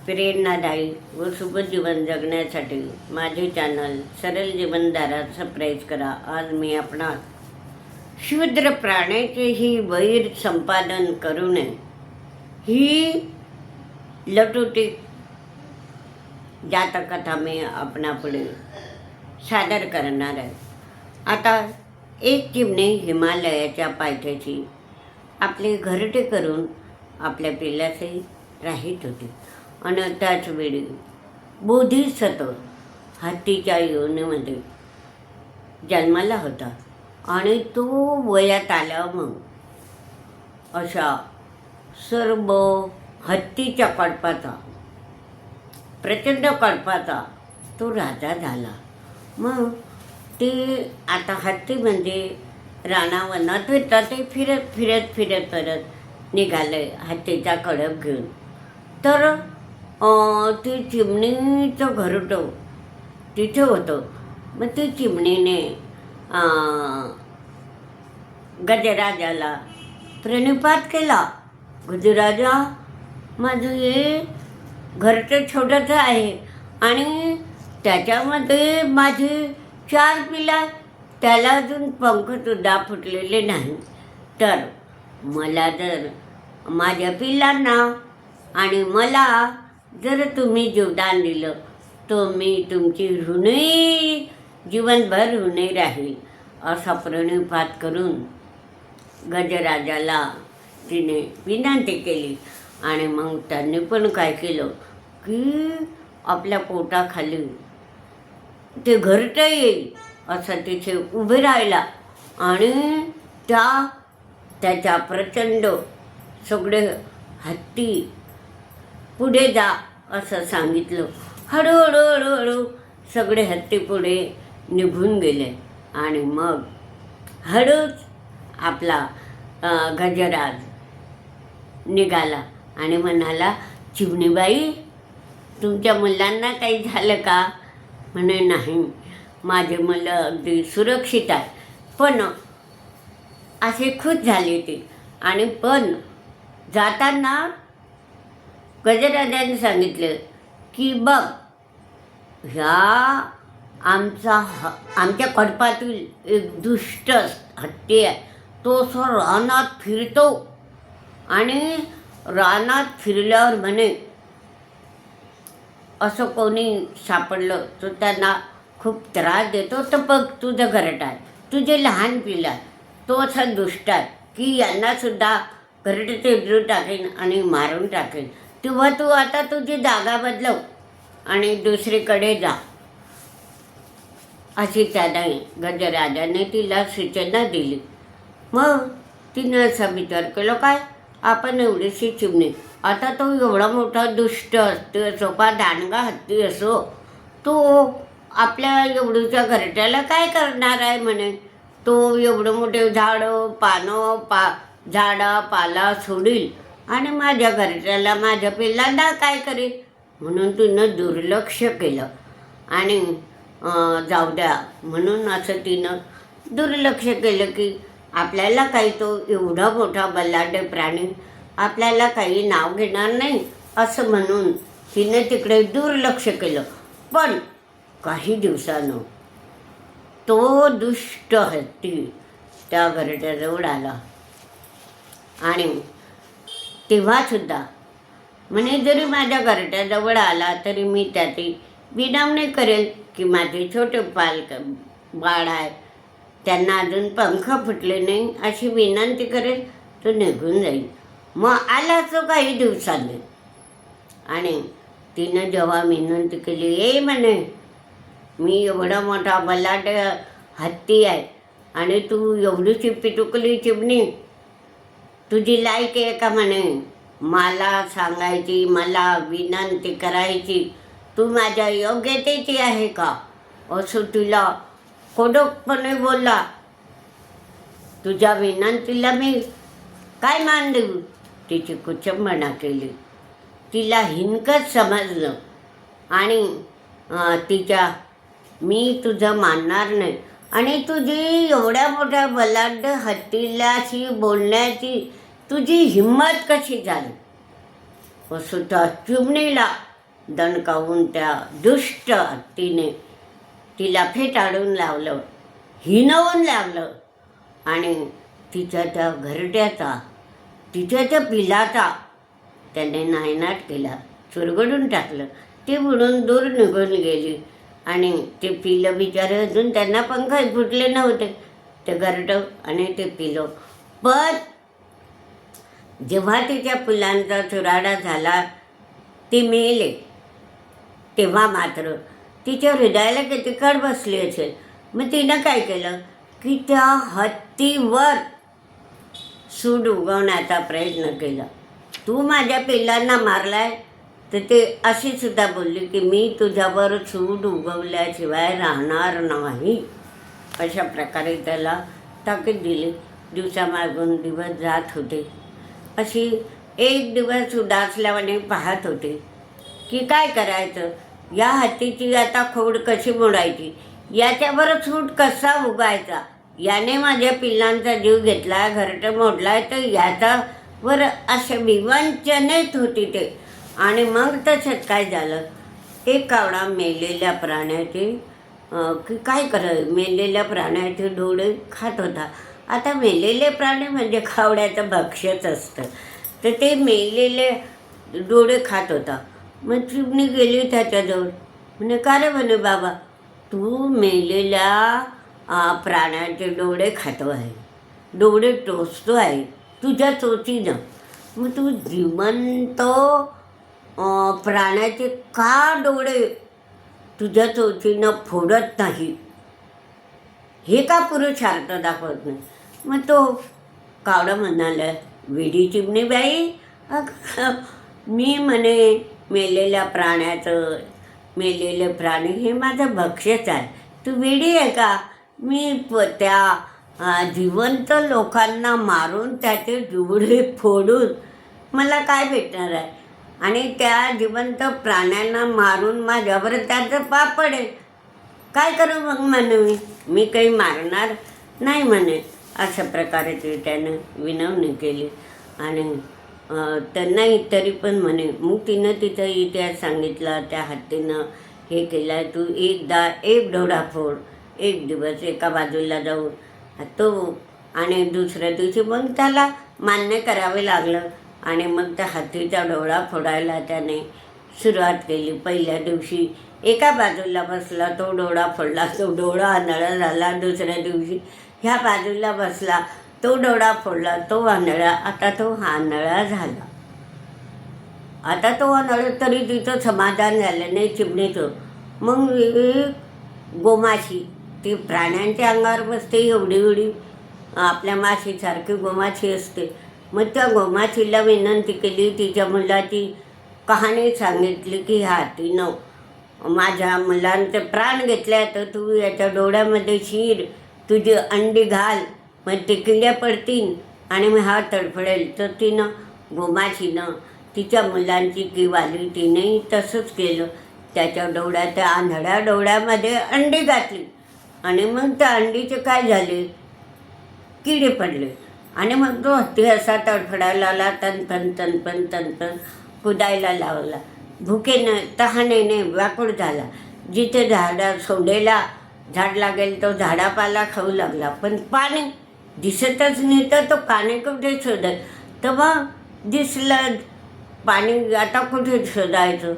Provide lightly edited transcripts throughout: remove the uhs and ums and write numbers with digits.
प्रेरणादायी व शुभ जीवन जगण्यासाठी माझे चॅनल सरळ जीवनधारा सबस्क्राईब करा. आज मी आपणास शूद्र प्राण्याचेही वैर संपादन करू नये ही लटुटी जातकथा मी आपणापुढे सादर करणार आहे. आता एक चिमणी हिमालयाच्या पायथ्याशी आपले घरटे करून आपल्या पिल्लाचे राहत होते आणि त्याच वेळी बोधिसत्व हत्तीच्या योनीमध्ये जन्माला होता आणि तो वयात आला. मग अशा सर्व हत्तीच्या कळपाचा प्रचंड कळपाचा तो राजा झाला. मग ते आता हत्ती म्हणजे रानावनात फिरतात, ते फिरत निघाले हत्तीचा कळप घेऊन. तर ते चिमणीचं घरटं तिथे होतं. मग ती चिमणीने गजराजाला प्रणिपात केला. गजराजा, माझं हे घरटं छोटंसं आहे आणि त्याच्यामध्ये माझी 4 पिल्लं, त्याला अजून पंखसुद्धा फुटलेले नाही. तर मला जर माझ्या पिल्लांना आणि मला जर तुम्ही जीवदान दिलं तर मी तुमची ऋणी जीवनभर ऋणी राहील, असा प्रणिपात करून गजराजाला तिने विनंती केली. आणि मग त्यांनी पण काय केलं की आपल्या पोटाखाली ते घरटं येईल असं तिथे उभे राहिला आणि त्याच्या प्रचंड सगळे हत्ती पुढे जा असं सांगितलं. हळूहळू सगळे हत्ती पुढे निघून गेले आणि मग हळूच आपला गजराज निघाला आणि म्हणाला, चिमणीबाई, तुमच्या मुलांना काही झालं का? म्हणे, नाही, माझे मुलं अगदी सुरक्षित आहे. पण असे खुश झाले ते. आणि पण जाताना गजराजाने सांगितलं की बघ, आमच्या कळपातील एक दुष्ट हत्ती आहे. तो असं रानात फिरतो आणि रानात फिरल्यावर म्हणे असं कोणी सापडलं तर त्यांना खूप त्रास देतो. तर बघ, तुझं घरट आहे, तुझे लहान पिल्लं आहे, तो असा दुष्ट आहे की यांनासुद्धा घरटे तेजू टाकेन आणि मारून टाकेन. तेव्हा तू आता तुझी जागा बदलव आणि दुसरीकडे जा, अशी त्याने गजराजाने तिला सूचना दिली. मग तिने असा विचार केला, काय आपण एवढीशी चिमणी, आता तो एवढा मोठा दुष्ट हत्ती असो का दांडगा हत्ती असो, तो आपल्या एवढूच्या घरट्याला काय करणार आहे? म्हणे तो एवढं मोठे झाडं झाडा पाला सोडील आणि माझ्या घरट्याला, माझ्या पिल्लांना काय करेल? म्हणून तिनं दुर्लक्ष केलं आणि जाऊ द्या म्हणून असं तिनं दुर्लक्ष केलं की आपल्याला काही तो एवढा मोठा बलाढ्य प्राणी आपल्याला काही नाव घेणार नाही असं म्हणून तिने तिकडे दुर्लक्ष केलं. पण काही दिवसानं तो दुष्ट हत्ती त्या घरट्याजवळ आला आणि तेव्हासुद्धा म्हणे, जरी माझ्या घरट्याजवळ आला तरी मी त्याची विनवणी करेल की माझे छोटे बाळ आहे, त्यांना अजून पंख फुटले नाही, अशी विनंती करेल, तो निघून जाईल. मग आला तो काही दिवसांनी आणि तिनं जेव्हा विनंती केली, म्हणे मी एवढा मोठा बलाढ्य हत्ती आहे आणि तू एवढीशी पिटुकली चिमणी, तुझी लायक आहे का? म्हणे मला सांगायची, मला विनंती करायची, तू माझ्या योग्यतेची आहे का? असं तिला कडकपणे बोलला. तुझ्या विनंतीला मी काय मान देऊ? तिची कुचंबणा केली, तिला हिणकत समजलं आणि मी तुझं मानणार नाही आणि तुझी एवढ्या मोठ्या बलाढ्य हत्तीलाशी बोलण्याची तुझी हिंमत कशी झाली? असं त्या चिमणीला दणकावून त्या दुष्ट हत्तीने तिला फेटाळून लावलं, हिणवून लावलं आणि तिच्या त्या घरट्याचा, तिच्या त्या पिलाचा त्याने नायनाट केला, चुरगडून टाकलं. ती बुडून दूर निघून गेली आणि ते पिलं बिचारे अजून त्यांना पंख फुटले नव्हते, ते घरटं आणि ते पिलं. पण जेव्हा तिच्या फुलांचा चुराडा झाला, ते मेले, तेव्हा मात्र तिच्या हृदयाला किती कड बसली असेल. मग तिनं काय केलं की त्या हत्तीवर सूड उगवण्याचा प्रयत्न केला. तू माझ्या पिल्लांना मारलाय, तर ते अशी सुद्धा बोलली की मी तुझ्यावर सूड उगवल्याशिवाय राहणार नाही. अशा प्रकारे त्याला ताकीद दिली. दिवसामागून दिवस जात होते. अशी एक दिवस उदासल्याने पाहत होते की काय करायचं, या हत्तीची आता खोड कशी मोडायची, याच्यावर सूट कसा उगायचा. याने माझ्या पिल्लांचा जीव घेतला, घरटं मोडलाय, तर याच्यावर असे विवंचनेत होती ते. आणि मग तसंच काय झालं, एक कावळा मेलेल्या प्राण्याचे की काय मेलेल्या प्राण्याचे डोळे खात होता. आता मेलेले प्राणी म्हणजे कावळ्याचं भक्ष्यच असतं, तर ते मेलेले डोळे खात होता. मग चिमणी गेली त्याच्याजवळ, म्हणे का रे म्हणे बाबा, तू मेलेल्या प्राण्याचे डोळे खातो आहे, डोळे टोचतो आहे तुझ्या चोचीनं. मग तू जिवंत प्राण्याचे का डोळे तुझ्या चोचीनं फोडत नाही, हे का पुरुषार्थ दाखवत नाही. मग तो कावडा म्हणाला, वेडी चिमणी बाई, मी म्हणे मेलेल्या मेलेले प्राणी हे माझं भक्ष्यच आहे, तू वेडी आहे का. मी त्या जिवंत लोकांना मारून त्याचे डोळे फोडून मला काय भेटणार आहे, आणि त्या जिवंत प्राण्यांना मारून माझ्यावर त्याचं पाप पडेल. काय करू मग म्हणे मी काही मारणार नाही म्हणे. अशा प्रकारे ते त्यानं विनवणी केली. आणि त्यांनाही तरी पण म्हणे, मग तिनं तिचा इतिहास सांगितला. त्या हत्तीनं हे केलं, तू एकदा एक डोळा फोड, एक दिवस एका बाजूला जाऊन तो, आणि दुसऱ्या दिवशी मग त्याला मान्य करावे लागलं. आणि मग त्या हत्तीचा डोळा फोडायला त्याने सुरुवात केली. पहिल्या दिवशी एका बाजूला बसला, तो डोळा फोडला, तो डोळा आंधळा झाला. दुसऱ्या दिवशी ह्या बाजूला बसला, तो डोळा फोडला, तो आंधळा. आता तो आंधळा झाला. आता तो आंधळा तरी तिचं समाधान झालं नाही चिमणीचं. मग गोमाशी, ती प्राण्यांच्या अंगावर बसते, एवढी एवढी आपल्या माशीसारखी गोमाशी असते. मग त्या गोमाशीला विनंती केली, तिच्या मुलाची कहाणी सांगितली की ह्या हत्तीनं माझ्या मुलांचे प्राण घेतले, तर तू याच्या डोळ्यामध्ये शिर, तुझी अंडी घाल, मग ते किड्या पडतील आणि मग हा तडफडेल. तर तिनं गोमाशीनं तिच्या मुलांची कीव आली, तिनेही तसंच केलं. त्याच्या डोळ्यात, त्या आंधळ्या डोळ्यामध्ये अंडी घातली आणि मग त्या अंडीचे काय झाले, किडे पडले. आणि मग तो हत्ती असा तडफडायला लागला, तनपन तनपन तनपन कुदायला लावला. भुकेनं तहानेने व्याकुळ झाला. जिथे सोंडेला झाड लागेल तो झाडापाला खाऊ लागला. पण पाणी दिसतच नाही, तर तो पाणी कुठे शोधत. तेव्हा दिसलं पाणी, आता कुठे शोधायचं.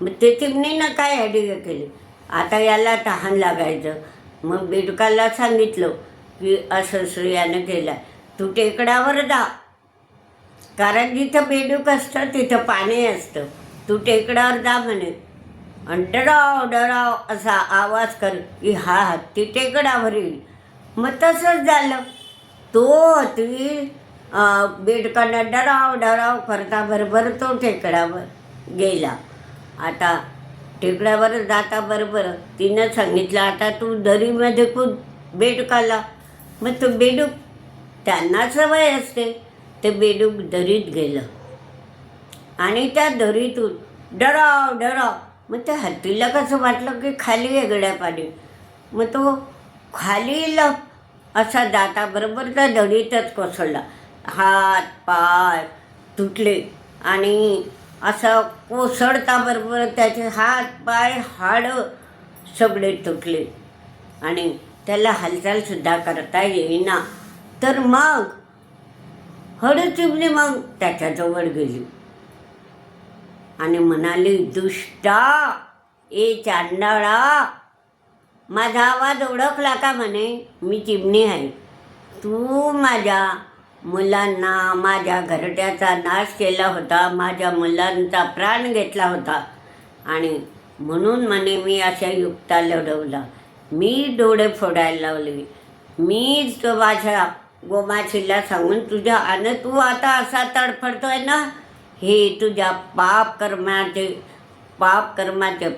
मग ते चिमणीनं काय आयडिया केली, आता याला तहान लागायचं. मग बेडकाला सांगितलं की असं यानं केलं, तू टेकडावर जा, कारण जिथं बेडूक असतं तिथं पाणी असतं, तू टेकडावर जा म्हणे. आणि डराव डराव असा आवाज कर की हा हत्ती टेकडावर येईल. मग तसंच झालं. तो हत्ती बेडकानं डराव डराव करता बरोबर तो टेकडावर गेला. आता टेकडावर जाता बरोबर तिनं सांगितलं, आता तू दरीमध्ये कूद बेडकाला. मग तो बेडूक, त्यांना सवय असते, ते बेडूक दरीत गेलं आणि त्या दरीतून डराव डराव. मग त्या हत्तीला कसं वाटलं की खाली वेगळ्या पाणी. मग तो खाली असा जाता बरोबर त्या दरीतच कोसळला. हात पाय तुटले आणि असं कोसळताबरोबर त्याचे हात पाय हाडं सगळे तुटले आणि त्याला हालचालसुद्धा करता येईना. तर मग हळूचिमणी मग त्याच्याजवळ गेली आणि म्हणाली, दुष्टा, ए चांडाळा, माझा आवाज ओळखला का म्हणे? मी चिमणी आहे. तू माझ्या मुलांना, माझ्या घरट्याचा नाश केला होता, माझ्या मुलांचा प्राण घेतला होता आणि म्हणून म्हणे मी अशा युक्ता लढवला, मी डोळे फोडायला लावले, मी तो माझ्या गोमाशीला सांगून तुझ्या आणि तू आता असा तडफडतोय ना, हे तुझ्या पाप कर्माचे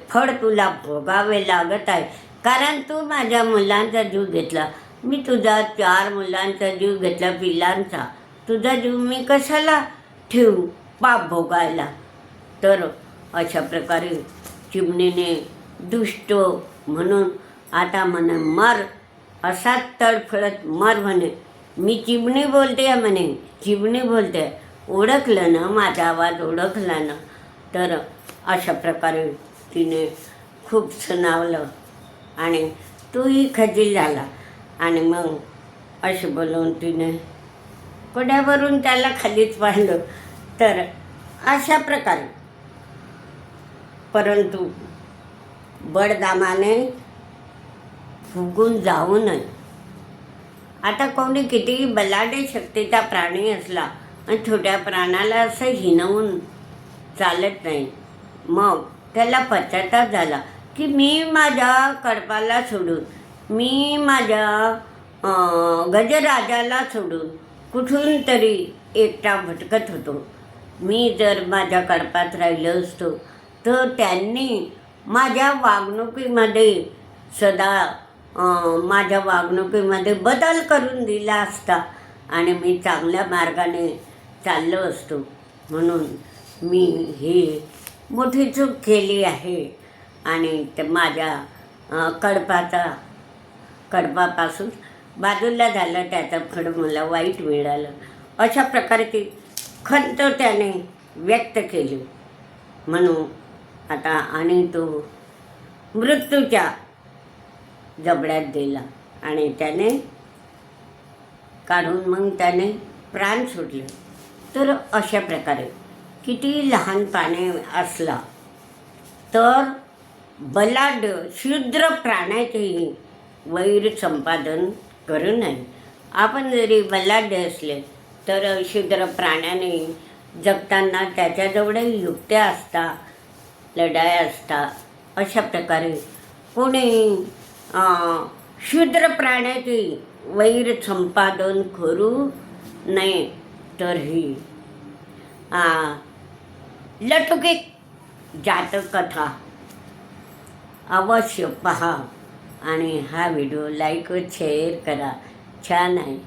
फळ तुला भोगावे लागत आहे. कारण तू माझ्या मुलांचा जीव घेतला, मी तुझा 4 मुलांचा जीव घेतला, पिलांचा. तुझा जीव मी कशाला ठेवू पाप भोगायला? तर अशा प्रकारे चिमणीने दुष्ट म्हणून आता म्हणे मर, असाच तडफडत मर म्हणे. मी चिमणी बोलते आहे म्हणे, चिमणी बोलते. ओळखलं ना, माझा आवाज ओळखला ना? तर अशा प्रकारे तिने खूप सुनावलं आणि तोही खजील झाला आणि मग असे बोलून तिने कोड्यावरून त्याला खालीच पाडलं. तर अशा प्रकारे, परंतु बडदामाने फुगून जाऊ नये. आता कोणी कितीही बलाढ्य शक्तीचा प्राणी असला आणि छोट्या प्राणाला असं हिणवून चालत नाही. मग त्याला पश्चाताप झाला की मी माझ्या कडपाला सोडून, मी माझ्या गजराजाला सोडून कुठून तरी एकटा भटकत होतो. मी जर माझ्या कडपात राहिलो असतो तर त्यांनी माझ्या वागणुकीमध्ये माझ्या वागणुकीमध्ये बदल करून दिला असता आणि मी चांगल्या मार्गाने चाललो असतो. म्हणून मी ही मोठी चूक केली आहे आणि ते माझ्या कडपापासून बाजूला झालं, त्याचं फळ मला वाईट मिळालं. अशा प्रकारे ती खंत त्याने व्यक्त केली. म्हणून आता आणि तो मृत्यूच्या जबड्यात गेला आणि त्याने काढून मग त्याने प्राण सोडले. तर अशा प्रकारे किती लहान पाने असला तर बलाढ्य शूद्र प्राण्याचेही वैर संपादन करू नये. आपण जरी बलाढ्य असले तर शूद्र प्राण्याने जगताना त्याच्याजवळही युक्त्या असतात, लढाया असतात. अशा प्रकारे कोणी शूद्र प्राण्याचे वैर संपादन करू नये. तर ही लटुकिक जातककथा अवश्य पहा आणि हा व्हिडिओ लाईक व शेअर करा. छान आहे.